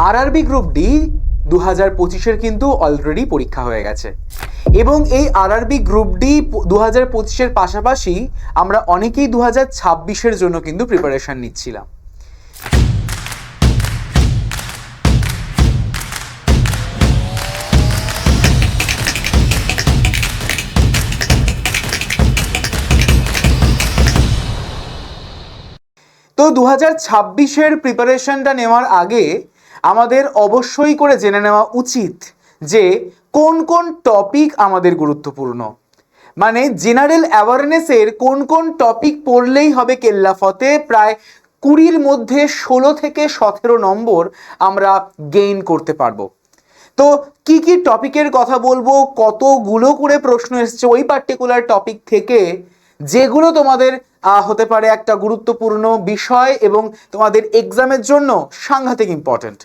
RRB group D 2025-এর কিন্তু already পরীক্ষা হয়ে গেছে এবং এই আরআরবি গ্রুপ ডি 2025-এর পাশাপাশি আমরা অনেকেই 2026-এর জন্য কিন্তু প্রিপারেশন নিচ্ছিলাম। তো 2026-এর প্রিপারেশনটা নেওয়ার আগে আমাদের অবশ্যই করে জেনে নেওয়া উচিত যে কোন কোন টপিক আমাদের গুরুত্বপূর্ণ, মানে জেনারেল অ্যাওয়ারনেসের কোন কোন টপিক পড়লেই হবে কেল্লা ফতে প্রায় 20-র মধ্যে 16 থেকে 17 নম্বর আমরা গেইন করতে পারবো। তো কি কি টপিকের কথা বলবো, কতগুলো করে প্রশ্ন এসছে ওই পার্টিকুলার টপিক থেকে, যেগুলো তোমাদের হতে পারে একটা গুরুত্বপূর্ণ বিষয় এবং তোমাদের এক্সামের জন্য সাংঘাতিক ইম্পর্টেন্ট।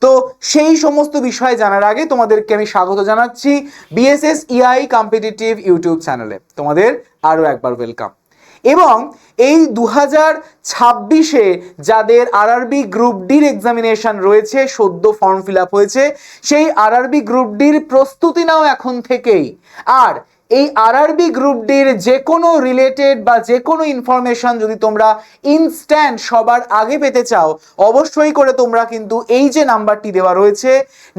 তো সেই সমস্ত বিষয় জানার আগে তোমাদেরকে আমি স্বাগত জানাচ্ছি বিএসএস ইআই কম্পিটিটিভ ইউটিউব চ্যানেলে। তোমাদের আরও একবার ওয়েলকাম। এবং এই 2026-এ যাদের আরআরবি গ্রুপ ডির এক্সামিনেশন রয়েছে, সদ্য ফর্ম ফিল আপ হয়েছে, সেই আরআরবি গ্রুপ ডির প্রস্তুতি নাও এখন থেকেই। আর এই আরআরবি গ্রুপ ডির যে কোনো রিলেটেড বা যে কোনো ইনফরমেশন যদি তোমরা ইনস্ট্যান্ট সবার আগে পেতে চাও, অবশ্যই করে তোমরা কিন্তু এই যে নাম্বারটি দেওয়া রয়েছে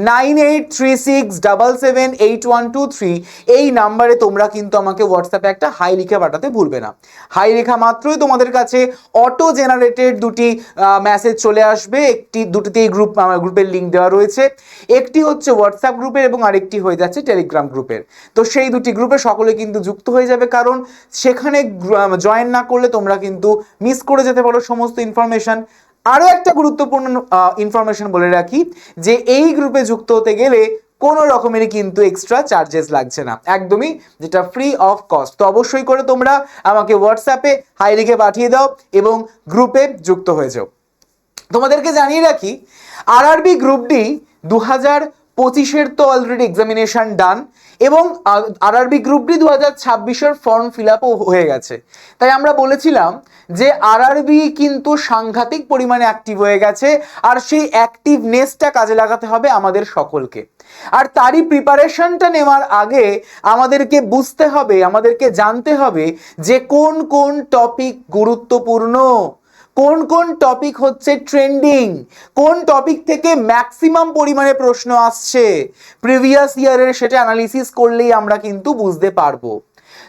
9836778123, এই নাম্বারে তোমরা কিন্তু আমাকে হোয়াটসঅ্যাপে একটা হাই লিখে পাঠাতে ভুলবে না। হাই লেখা মাত্রই তোমাদের কাছে অটো জেনারেটেড দুটি মেসেজ চলে আসবে। দুটিতেই গ্রুপের লিঙ্ক দেওয়া রয়েছে, একটি হচ্ছে হোয়াটসঅ্যাপ গ্রুপের এবং আরেকটি হয়ে যাচ্ছে টেলিগ্রাম গ্রুপের। তো সেই দুটি গ্রুপে সকলে কিন্তু যুক্ত হয়ে যাবে, কারণ সেখানে জয়েন না করলে তোমরা কিন্তু মিস করে যেতে পারো সমস্ত ইনফরমেশন। আরও একটা গুরুত্বপূর্ণ ইনফরমেশন বলে রাখি যে এই গ্রুপে যুক্ত হতে গেলে কোনো রকমেরই কিন্তু এক্সট্রা চার্জেস লাগছে না, একদমই যেটা ফ্রি অফ কস্ট। তো অবশ্যই করে তোমরা আমাকে হোয়াটসঅ্যাপে হাই লিখে পাঠিয়ে দাও এবং গ্রুপে যুক্ত হয়ে যাও। তোমাদেরকে জানিয়ে রাখি আরআরবি গ্রুপ ডি 2025-এর তো অলরেডি এক্সামিনেশন ডান এবং আরআরবি গ্রুপ ডি 2026-এর ফর্ম ফিল আপও হয়ে গেছে। তাই আমরা বলেছিলাম যে আরআরবি কিন্তু সাংঘাতিক পরিমাণে অ্যাক্টিভ হয়ে গেছে, আর সেই অ্যাক্টিভনেসটা কাজে লাগাতে হবে আমাদের সকলকে। আর তারই প্রিপারেশনটা নেওয়ার আগে আমাদেরকে বুঝতে হবে, আমাদেরকে জানতে হবে যে কোন কোন টপিক গুরুত্বপূর্ণ, কোন কোন টপিক হচ্ছে ট্রেন্ডিং, কোন টপিক থেকে ম্যাক্সিমাম পরিমাণে প্রশ্ন আসছে প্রিভিয়াস ইয়ারের, সেটা অ্যানালিসিস করলেই আমরা কিন্তু বুঝতে পারবো।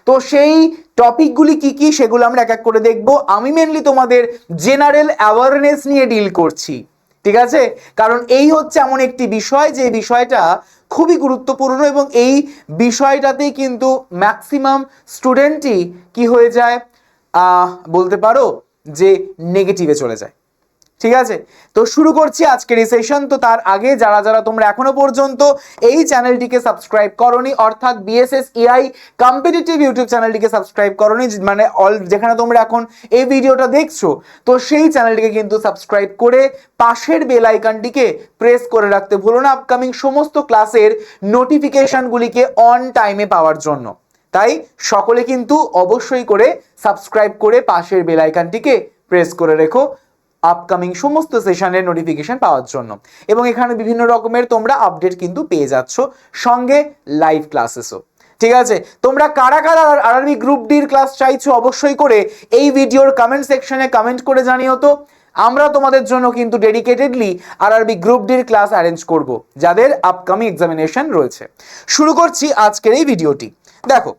তো সেই টপিকগুলি কি কি সেগুলো আমরা এক এক করে দেখব। আমি মেনলি তোমাদের জেনারেল অ্যাওয়ারনেস নিয়ে ডিল করছি, ঠিক আছে? কারণ এই হচ্ছে এমন একটি বিষয় যে বিষয়টা খুবই গুরুত্বপূর্ণ এবং এই বিষয়টাতেই কিন্তু ম্যাক্সিমাম স্টুডেন্টই কি হয়ে যায় বলতে পারো যে নেগেটিভে চলে যায়। ঠিক আছে, তো শুরু করছি আজকের এই সেশন। তো তার আগে যারা যারা তোমরা এখনো পর্যন্ত এই চ্যানেলটিকে সাবস্ক্রাইব করোনি, অর্থাৎ বিএসএস এআই কম্পিটিটিভ ইউটিউব চ্যানেলটিকে সাবস্ক্রাইব করোনি, মানে যেখানে তোমরা এখন এই ভিডিওটা দেখছো, তো সেই চ্যানেলটিকে কিন্তু সাবস্ক্রাইব করে পাশের বেল আইকনটিকে প্রেস করে রাখতে ভুলো না আপকামিং সমস্ত ক্লাসের নোটিফিকেশনগুলিকে অন টাইমে পাওয়ার জন্য। তাই সকলে কিন্তু অবশ্যই করে সাবস্ক্রাইব করে পাশের বেল আইকনটিকে প্রেস করে রেখো আপকামিং সমস্ত সেশনের নোটিফিকেশন পাওয়ার জন্য। এবং এখানে বিভিন্ন রকমের তোমরা আপডেট কিন্তু পেয়ে যাচ্ছ, সঙ্গে লাইভ ক্লাসেসও। ঠিক আছে, তোমরা কারা কারা আরআরবি গ্রুপ ডির ক্লাস চাইছো অবশ্যই করে এই ভিডিওর কমেন্ট সেকশনে কমেন্ট করে জানিও তো। আমরা তোমাদের জন্য কিন্তু ডেডিকেটেডলি আরআরবি গ্রুপ ডির ক্লাস অ্যারেঞ্জ করব যাদের আপকামিং এক্সামিনেশন রয়েছে। শুরু করছি আজকের এই ভিডিওটি। দেখো,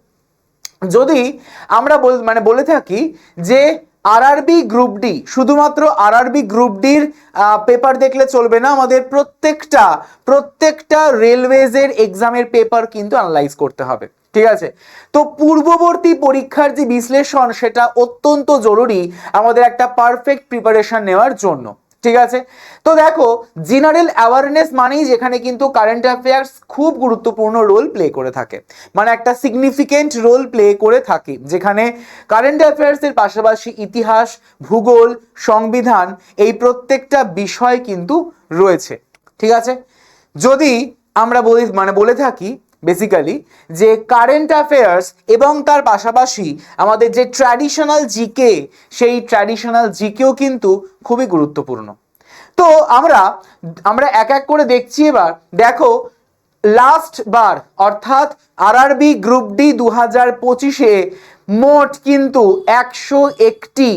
যদি আমরা বলে থাকি যে আরআরবি গ্রুপ ডি, শুধুমাত্র আরআরবি গ্রুপ ডির পেপার দেখলে চলবে না, আমাদের প্রত্যেকটা রেলওয়েজের এক্সামের পেপার কিন্তু অ্যানালাইজ করতে হবে। ঠিক আছে, তো পূর্ববর্তী পরীক্ষার যে বিশ্লেষণ সেটা অত্যন্ত জরুরি আমাদের একটা পারফেক্ট প্রিপারেশন নেওয়ার জন্য। ঠিক আছে, তো দেখো জেনারেল অ্যাওয়ারনেস মানেই যেখানে কিন্তু কারেন্ট অ্যাফেয়ার্স খুব গুরুত্বপূর্ণ রোল প্লে করে থাকে, মানে একটা সিগনিফিকেন্ট রোল প্লে করে থাকে, যেখানে কারেন্ট অ্যাফেয়ার্সের পাশাপাশি ইতিহাস, ভূগোল, সংবিধান এই প্রত্যেকটা বিষয় কিন্তু রয়েছে। ঠিক আছে, যদি আমরা বলে থাকি বেসিক্যালি যে কারেন্ট অ্যাফেয়ার্স এবং তার পাশাপাশি আমাদের যে ট্র্যাডিশনাল জিকে, সেই ট্র্যাডিশনাল জিকেও কিন্তু খুবই গুরুত্বপূর্ণ। তো তো আমরা আমরা এক এক করে দেখছি। এবার দেখো লাস্ট বার অর্থাৎ আরআরবি গ্রুপ ডি 2025-এ মোট কিন্তু 101টি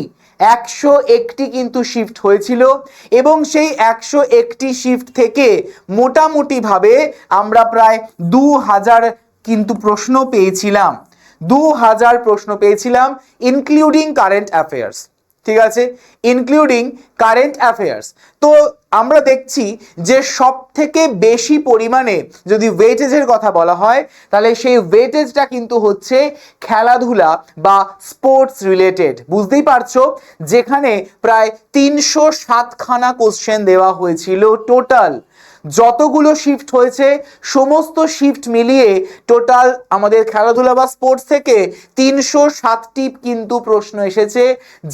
কিন্তু শিফট হয়েছিল এবং সেই 101টি শিফট থেকে মোটামুটিভাবে আমরা প্রায় 2000 কিন্তু প্রশ্ন পেয়েছিলাম। 2000 প্রশ্ন পেয়েছিলাম ইনক্লুডিং কারেন্ট অ্যাফেয়ার্স। ঠিক আছে, ইনক্লুডিং কারেন্ট অ্যাফেয়ার্স। তো আমরা দেখছি যে সব থেকে বেশি পরিমাণে যদি ওয়েটেজের কথা বলা হয় তাহলে সেই ওয়েটেজটা কিন্তু হচ্ছে খেলাধুলা বা স্পোর্টস রিলেটেড। বুঝতেই পারছো, যেখানে প্রায় 307খানা কোশ্চেন দেওয়া হয়েছিল। টোটাল যতগুলো শিফট হয়েছে সমস্ত শিফট মিলিয়ে টোটাল আমাদের খেলাধুলা বা স্পোর্টস থেকে 307টি কিন্তু প্রশ্ন এসেছে,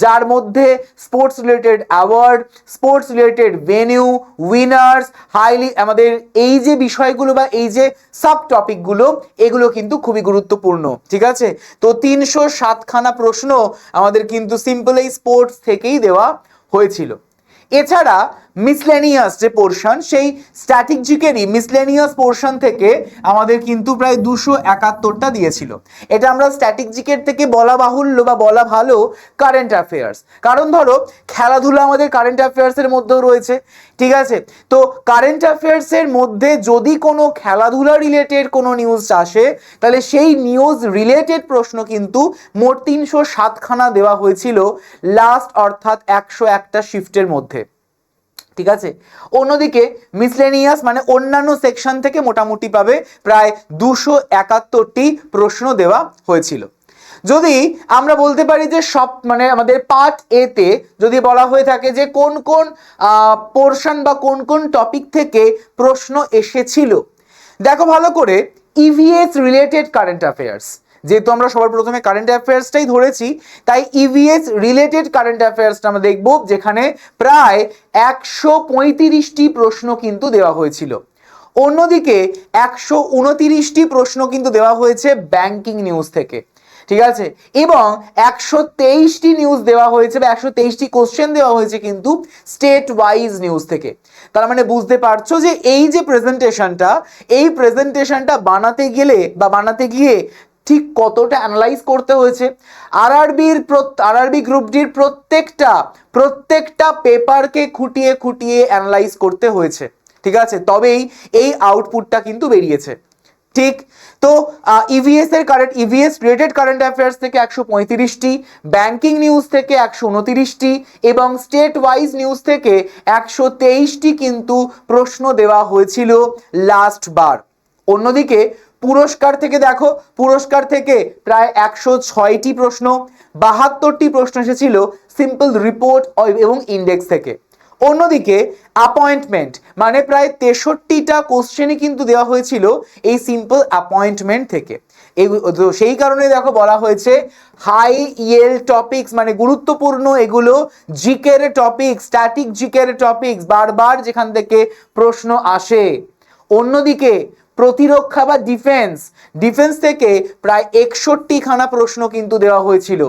যার মধ্যে sports related award, sports related venue, winners, highly আমাদের এই যে বিষয়গুলো বা এই যে সাব টপিকগুলো এগুলো কিন্তু খুবই গুরুত্বপূর্ণ। ঠিক আছে, তো 307খানা প্রশ্ন আমাদের কিন্তু সিম্পল এই স্পোর্টস থেকেই দেওয়া হয়েছিল। এছাড়া মিসলেনিয়াস যে পোর্শন, সেই স্ট্যাটিক জিকেরই মিসলেনিয়াস পোর্শন থেকে আমাদের কিন্তু প্রায় 271টা দিয়েছিল। এটা আমরা স্ট্যাটিক জিকের থেকে বলা বাহুল্য বা বলা ভালো কারেন্ট অ্যাফেয়ার্স, কারণ ধরো খেলাধুলা আমাদের কারেন্ট অ্যাফেয়ার্সের মধ্যেও রয়েছে। ঠিক আছে, তো কারেন্ট অ্যাফেয়ার্সের মধ্যে যদি কোনো খেলাধুলা রিলেটেড কোনো নিউজ আসে তাহলে সেই নিউজ রিলেটেড প্রশ্ন কিন্তু মোট 307খানা দেওয়া হয়েছিল লাস্ট অর্থাৎ 101টা শিফটের মধ্যে। ঠিক আছে, অন্যদিকে মিসলেনিয়াস মানে অন্যান্য সেকশন থেকে মোটামুটি পাবে প্রায় 271টি প্রশ্ন দেওয়া হয়েছিল। যদি আমরা বলতে পারি যে সব মানে আমাদের পার্ট এ তে যদি বলা হয়ে থাকে যে কোন কোন পোর্শন বা কোন কোন টপিক থেকে প্রশ্ন এসেছিল, দেখো ভালো করে ইভিএস রিলেটেড কারেন্ট অ্যাফেয়ার্স, যেহেতু আমরা সবার প্রথমে কারেন্ট অ্যাফেয়ার্সটাই ধরেছি তাই ইভিএস রিলেটেড কারেন্ট অ্যাফেয়ার্সটা আমরা দেখব, যেখানে প্রায় 135টি প্রশ্ন কিন্তু দেওয়া হয়েছিল। অন্যদিকে 129টি প্রশ্ন কিন্তু দেওয়া হয়েছে ব্যাংকিং নিউজ থেকে। ঠিক আছে, এবং 123টি নিউজ দেওয়া হয়েছে বা 123টি কোশ্চেন দেওয়া হয়েছে কিন্তু স্টেট ওয়াইজ নিউজ থেকে। তার মানে বুঝতে পারছো যে এই যে প্রেজেন্টেশনটা বানাতে গেলে বা বানাতে গিয়ে ঠিক কতটা অ্যানালাইজ করতে হয়েছে। আরআরবি গ্রুপ ডির প্রত্যেকটা পেপারকে খুঁটিয়ে খুঁটিয়ে অ্যানালাইজ করতে হয়েছে। ঠিক আছে, তবেই এই আউটপুটটা কিন্তু বেরিয়েছে। ঠিক, তো ইভিএস রিলেটেড কারেন্ট অ্যাফেয়ার্স থেকে 135টি, ব্যাংকিং নিউজ থেকে 129টি এবং স্টেট ওয়াইজ নিউজ থেকে 123টি কিন্তু প্রশ্ন দেওয়া হয়েছিল লাস্ট বার। অন্যদিকে পুরস্কার থেকে দেখো, পুরস্কার থেকে প্রায় 106টি প্রশ্ন, 72টি প্রশ্ন এসেছিল সিম্পল রিপোর্ট এবং ইন্ডেক্স থেকে। অন্যদিকে অ্যাপয়েন্টমেন্ট মানে প্রায় 63টা কোশ্চেনই কিন্তু দেওয়া হয়েছিল এই সিম্পল অ্যাপয়েন্টমেন্ট থেকে। সেই কারণে দেখো বলা হয়েছে হাই ইয়েল টপিকস মানে গুরুত্বপূর্ণ এগুলো জিকের টপিক, স্ট্যাটিক জিকের টপিকস, বারবার যেখান থেকে প্রশ্ন আসে। অন্যদিকে প্রতিরক্ষা বা ডিফেন্স থেকে প্রায় 61খানা প্রশ্ন কিন্তু দেওয়া হয়েছিল।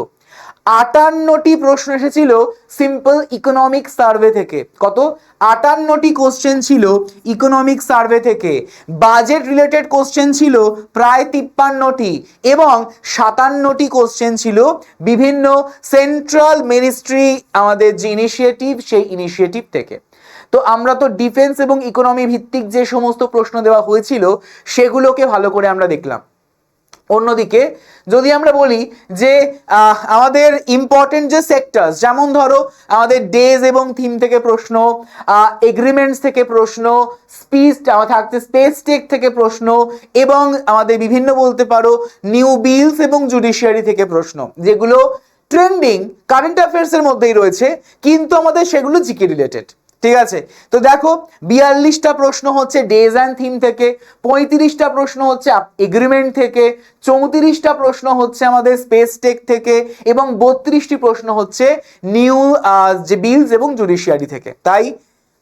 58টি প্রশ্ন এসেছিল সিম্পল ইকোনমিক সার্ভে থেকে। কত? 58টি কোশ্চেন ছিল ইকোনমিক সার্ভে থেকে। বাজেট রিলেটেড কোশ্চেন ছিল প্রায় 53টি এবং 57টি কোশ্চেন ছিল বিভিন্ন সেন্ট্রাল মিনিস্ট্রি আমাদের যে ইনিশিয়েটিভ সেই ইনিশিয়েটিভ থেকে। তো আমরা তো ডিফেন্স এবং ইকোনমি ভিত্তিক যে সমস্ত প্রশ্ন দেওয়া হয়েছিল সেগুলোকে ভালো করে আমরা দেখলাম। অন্যদিকে যদি আমরা বলি যে আমাদের ইম্পর্টেন্ট যে সেক্টরস, যেমন ধরো আমাদের ডেজ এবং থিম থেকে প্রশ্ন, এগ্রিমেন্টস থেকে প্রশ্ন, থাকছে স্পেস টেক থেকে প্রশ্ন এবং আমাদের বিভিন্ন বলতে পারো নিউ বিলস এবং জুডিশিয়ারি থেকে প্রশ্ন, যেগুলো ট্রেন্ডিং কারেন্ট অ্যাফেয়ার্সের মধ্যেই রয়েছে কিন্তু আমাদের সেগুলো জিকে রিলেটেড। ঠিক আছে, তো দেখো 42টা প্রশ্ন হচ্ছে ডেজ অ্যান্ড থিম থেকে, 35টা প্রশ্ন হচ্ছে এগ্রিমেন্ট থেকে, 34টা প্রশ্ন হচ্ছে আমাদের স্পেস টেক থেকে এবং 32টি প্রশ্ন হচ্ছে নিউ যে বিলস এবং জুডিশিয়ারি থেকে। তাই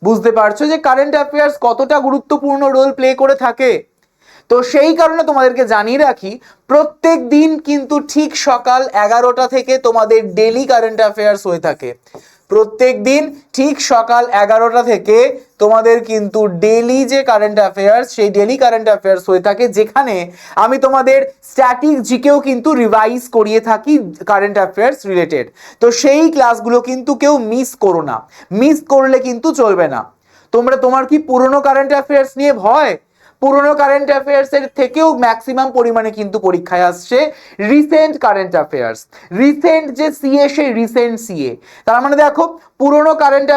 বুঝতে পারছো যে কারেন্ট অ্যাফেয়ার্স কতটা গুরুত্বপূর্ণ রোল প্লে করে থাকে। তো সেই কারণে তোমাদেরকে জানিয়ে রাখি প্রত্যেক দিন কিন্তু ঠিক সকাল 11টা থেকে তোমাদের ডেলি কারেন্ট অ্যাফেয়ার্স হয়ে থাকে। প্রত্যেক দিন ঠিক সকাল 11টা থেকে তোমাদের কিন্তু ডেলি যে কারেন্ট অ্যাফেয়ার্স, সেই ডেলি কারেন্ট অ্যাফেয়ার্স হয়ে থাকে, যেখানে আমি তোমাদের স্ট্যাটিক জিকেও কিন্তু রিভাইজ করিয়ে থাকি কারেন্ট অ্যাফেয়ার্স রিলেটেড। তো সেই ক্লাসগুলো কিন্তু কেউ মিস করো না, মিস করলে কিন্তু চলবে না। তোমার কি পুরনো কারেন্ট অ্যাফেয়ার্স নিয়ে ভয়? পুরনো কারেন্ট অ্যাফেয়ার্স এর থেকেও ম্যাক্সিমাম পরিমাণে কিন্তু পরীক্ষায় আসছে রিসেন্ট কারেন্ট অ্যাফেয়ার্স, রিসেন্ট যে সিএ, সেই রিসেন্ট সিএ। তার মানে দেখো, পুরনো কারেন্ট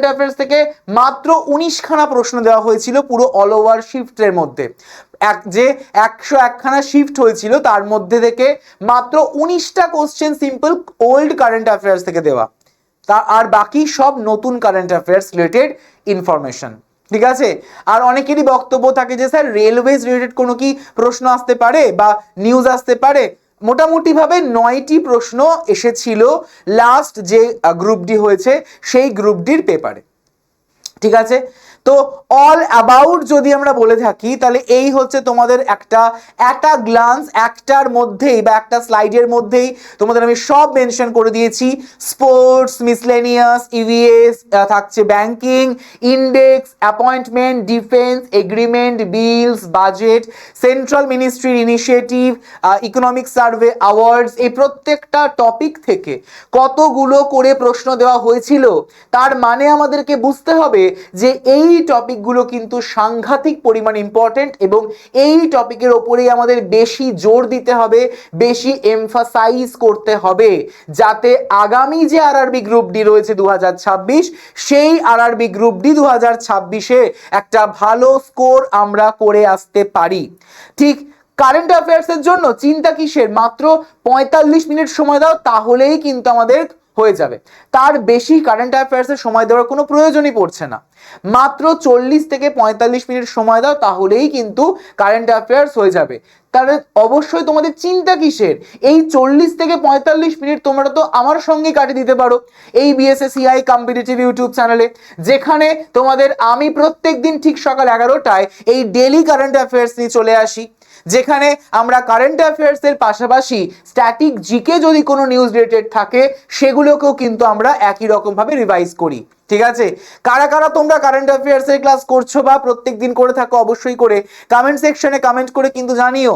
অ্যাফেয়ার্স থেকে মাত্র 19খানা প্রশ্ন দেওয়া হয়েছিল পুরো অল ওভার শিফটের মধ্যে। যে 101খানা শিফট হয়েছিল তার মধ্যে থেকে মাত্র 19টা question simple old current affairs থেকে দেওয়া, আর বাকি সব নতুন কারেন্ট অ্যাফেয়ার্স রিলেটেড ইনফরমেশন। ঠিক আছে? আর অনেকেরই বক্তব্য থাকে যে স্যার রেলওয়েজ রিলেটেড কোনো কি প্রশ্ন আসতে পারে বা নিউজ আসতে পারে। মোটামুটি ভাবে 9টি প্রশ্ন এসেছিল লাস্ট যে গ্রুপ ডি হয়েছে সেই গ্রুপ ডির পেপারে। ঠিক আছে? তো অল অ্যাবাউট যদি আমরা বলে থাকি, তাহলে এই হচ্ছে তোমাদের একটা গ্লান্স, একটার মধ্যেই বা একটা স্লাইডের মধ্যেই তোমাদের আমি সব মেনশন করে দিয়েছি। স্পোর্টস, মিসলেনিয়াস, ইভিএস থাকছে, banking, index, appointment, defence, agreement, bills, budget, central মিনিস্ট্রির ইনিশিয়েটিভ, ইকোনমিক সার্ভে, অ্যাওয়ার্ডস, এই প্রত্যেকটা টপিক থেকে কতগুলো করে প্রশ্ন দেওয়া হয়েছিল, তার মানে আমাদেরকে বুঝতে হবে যে এই টপিকগুলো কিন্তু সাংঘাতিক পরিমাণ ইম্পর্টেন্ট, এবং এই টপিকের ওপরেই আমাদের বেশি জোর দিতে হবে, বেশি এমফাসাইজ করতে হবে, যাতে আগামী যে আরআরবি গ্রুপ ডি রয়েছে 2026, সেই আরআরবি গ্রুপ ডি 2026-এ একটা ভালো স্কোর আমরা করে আসতে পারি। ঠিক কারেন্ট অ্যাফেয়ার্সের জন্য চিন্তা কিসের? মাত্র 45 মিনিট সময় দাও, তাহলেই কিন্তু আমাদের হয়ে যাবে। তার বেশি কারেন্ট অ্যাফেয়ার্সের সময় দেওয়ার কোনো প্রয়োজনই পড়ছে না। মাত্র 40 থেকে 45 মিনিট সময় দাও, তাহলেই কিন্তু কারেন্ট অ্যাফেয়ার্স হয়ে যাবে। তাহলে অবশ্যই তোমাদের চিন্তা কিসের? এই 40 থেকে 45 মিনিট তোমরা তো আমার সঙ্গে কাটিয়ে দিতে পারো এই বিএসএসসিআই কম্পিটিটিভ ইউটিউব চ্যানেলে, যেখানে তোমাদের আমি প্রত্যেক দিন ঠিক সকাল 11টায় এই ডেলি কারেন্ট অ্যাফেয়ার্স নিয়ে চলে আসি, যেখানে আমরা কারেন্ট অ্যাফেয়ার্স এর পাশাপাশি স্ট্যাটিক জিকে যদি কোনো নিউজ রিলেটেড থাকে সেগুলোকেও কিন্তু আমরা একই রকম ভাবে রিভাইজ করি। ঠিক আছে? কারা কারা তোমরা কারেন্ট অ্যাফেয়ার্স এর ক্লাস করছো বা প্রত্যেক দিন করে থাকো, অবশ্যই করে কমেন্ট সেকশনে কমেন্ট করে কিন্তু জানিও।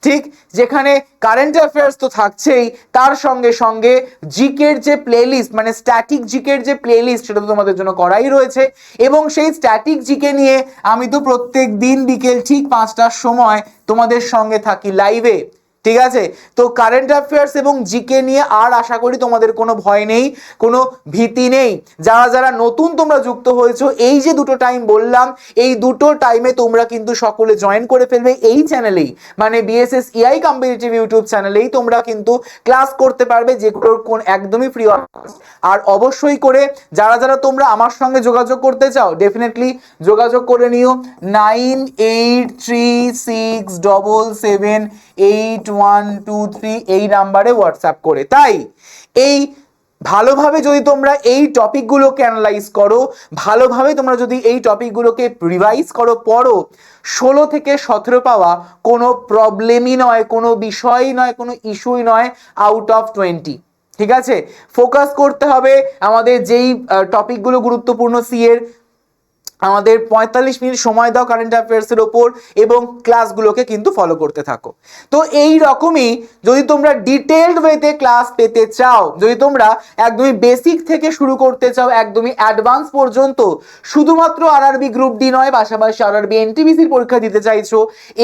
ঠিক, যেখানে কারেন্ট অ্যাফেয়ার্স তো থাকছেই, তার সঙ্গে সঙ্গে জিকের যে প্লেলিস্ট, মানে স্ট্যাটিক জিকের যে প্লেলিস্ট, সেটা তো তোমাদের জন্য করাই রয়েছে। এবং সেই স্ট্যাটিক জিকে নিয়ে আমি তো প্রত্যেক দিন বিকেল ঠিক 5টার সময় তোমাদের সঙ্গে থাকি লাইভে। ঠিক আছে? তো কারেন্ট অ্যাফেয়ার্স এবং জিকে নিয়ে আর আশা করি তোমাদের কোনো ভয় নেই, কোনো ভীতি নেই। যারা যারা নতুন তোমরা যুক্ত হয়েছো, এই যে দুটো টাইম বললাম, এই দুটো টাইমে তোমরা কিন্তু সকলে জয়েন করে ফেলবে এই চ্যানেলেই, মানে বিএসএসসিআই কম্পিটিটিভ ইউটিউব চ্যানেলেই তোমরা কিন্তু ক্লাস করতে পারবে, যেগুলোর কোন একদমই ফ্রি। আর অবশ্যই করে যারা যারা তোমরা আমার সঙ্গে যোগাযোগ করতে চাও, ডেফিনেটলি যোগাযোগ করে নিও 9836778123 এই নাম্বারে হোয়াটসঅ্যাপ করে। তাই এই ভালোভাবে যদি তোমরা এই টপিকগুলোকে অ্যানালাইজ করো, ভালোভাবে তোমরা যদি এই টপিকগুলোকে রিভাইজ করো, পড়ো, 16 থেকে 17 পাওয়া কোনো প্রবলেমই নয়, কোনো বিষয়ই নয়, কোনো ইস্যুই নয় আউট অফ 20। ঠিক আছে? ফোকাস করতে হবে আমাদের যেই টপিকগুলো গুরুত্বপূর্ণ সিএর, আমাদের 45 মিনিট সময় দাও কারেন্ট অ্যাফেয়ার্সের ওপর, এবং ক্লাসগুলোকে কিন্তু ফলো করতে থাকো। তো এই রকমই যদি তোমরা ডিটেলড ওয়েতে ক্লাস পেতে চাও, যদি তোমরা একদমই বেসিক থেকে শুরু করতে চাও একদমই অ্যাডভান্স পর্যন্ত, শুধুমাত্র আরআরবি গ্রুপ ডি নয়, পাশাপাশি আরআরবি এনটিপিসির পরীক্ষা দিতে চাইছো,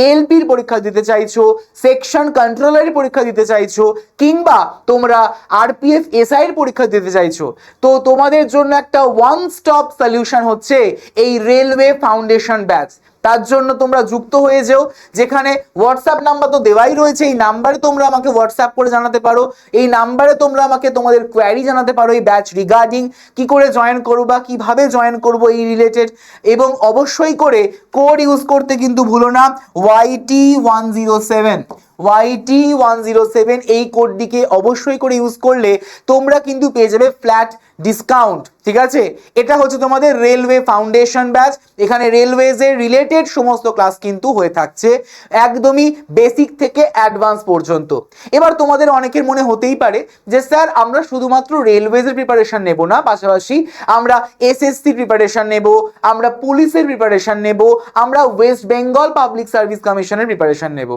এএলপির পরীক্ষা দিতে চাইছো, সেকশন কন্ট্রোলারের পরীক্ষা দিতে চাইছো, কিংবা তোমরা আরপিএফ এসআই এর পরীক্ষা দিতে চাইছো, তো তোমাদের জন্য একটা ওয়ান স্টপ সলিউশন হচ্ছে এই রেলওয়ে ফাউন্ডেশন ব্যাচ। তার জন্য তোমরা যুক্ত হয়ে যাও, যেখানে হোয়াটসঅ্যাপ নাম্বার তো দেওয়াই রয়েছে, এই নাম্বারে তোমরা আমাকে হোয়াটসঅ্যাপ করে জানাতে পারো, এই নাম্বারে তোমরা আমাকে তোমাদের কোয়ারি জানাতে পারো এই ব্যাচ রিগার্ডিং, কি করে জয়েন করবো বা কিভাবে জয়েন করবো এই রিলেটেড। এবং অবশ্যই করে কোড ইউজ করতে কিন্তু ভুলো না, YT107 YT107 এই কোডটিকে অবশ্যই করে ইউজ করলে তোমরা কিন্তু পেয়ে যাবে ফ্ল্যাট ডিসকাউন্ট। ঠিক আছে, এটা হচ্ছে তোমাদের রেলওয়ে ফাউন্ডেশন ব্যাচ। এখানে রেলওয়েজের রিলেটেড সমস্ত ক্লাস কিন্তু হয়ে থাকছে, একদমই বেসিক থেকে অ্যাডভান্স পর্যন্ত। এবার তোমাদের অনেকের মনে হতেই পারে যে স্যার আমরা শুধুমাত্র রেলওয়েজের প্রিপারেশন নেব না, পাশাপাশি আমরা এসএসসি প্রিপারেশন নেব, আমরা পুলিশের প্রিপারেশন নেব, আমরা ওয়েস্ট বেঙ্গল পাবলিক সার্ভিস কমিশনের প্রিপারেশন নেব।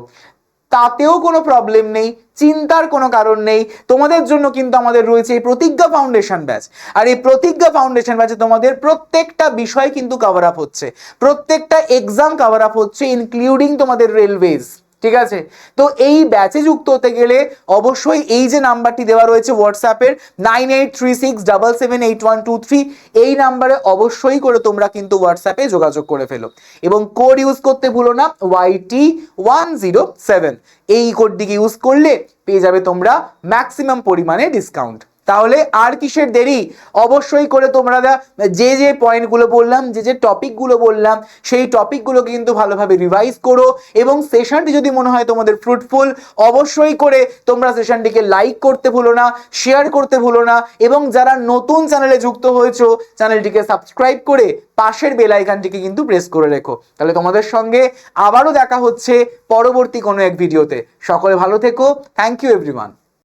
তাতেও কোনো প্রবলেম নেই, চিন্তার কোনো কারণ নেই। তোমাদের জন্য কিন্তু আমাদের রয়েছে এই প্রতিজ্ঞা ফাউন্ডেশন ব্যাচ। আর এই প্রতিজ্ঞা ফাউন্ডেশন ব্যাচে তোমাদের প্রত্যেকটা বিষয় কিন্তু কভার আপ হচ্ছে, প্রত্যেকটা এক্সাম কভার আপ হচ্ছে, ইনক্লুডিং তোমাদের রেলওয়েজ। ঠিক আছে, তো এই ব্যাচে যুক্ত হতে গেলে অবশ্যই এই যে নাম্বারটি দেওয়া রয়েছে হোয়াটসঅ্যাপের 9836778123, এই নাম্বারে অবশ্যই করে তোমরা কিন্তু হোয়াটসঅ্যাপে যোগাযোগ করে ফেলো এবং কোড ইউজ করতে ভুলো না YT107। এই কোডটিকে ইউজ করলে পেয়ে যাবে তোমরা ম্যাক্সিমাম পরিমাণে ডিসকাউন্ট। তাহলে আর কিসের দেরি, অবশ্যই করে তোমরা যে যে পয়েন্টগুলো বললাম, যে যে টপিকগুলো বললাম, সেই টপিকগুলো কিন্তু ভালোভাবে রিভাইজ করো এবং সেশনটি যদি মনে হয় তোমাদের ফ্রুটফুল, অবশ্যই করে তোমরা সেশনটিকে লাইক করতে ভুলো না, শেয়ার করতে ভুলো না এবং যারা নতুন চ্যানেলে যুক্ত হয়েছো চ্যানেলটিকে সাবস্ক্রাইব করে পাশের বেল আইকনটিকে কিন্তু প্রেস করে রেখো। তাহলে তোমাদের সঙ্গে আবারও দেখা হচ্ছে পরবর্তী কোনো এক ভিডিওতে। সকলে ভালো থেকো। Thank you everyone.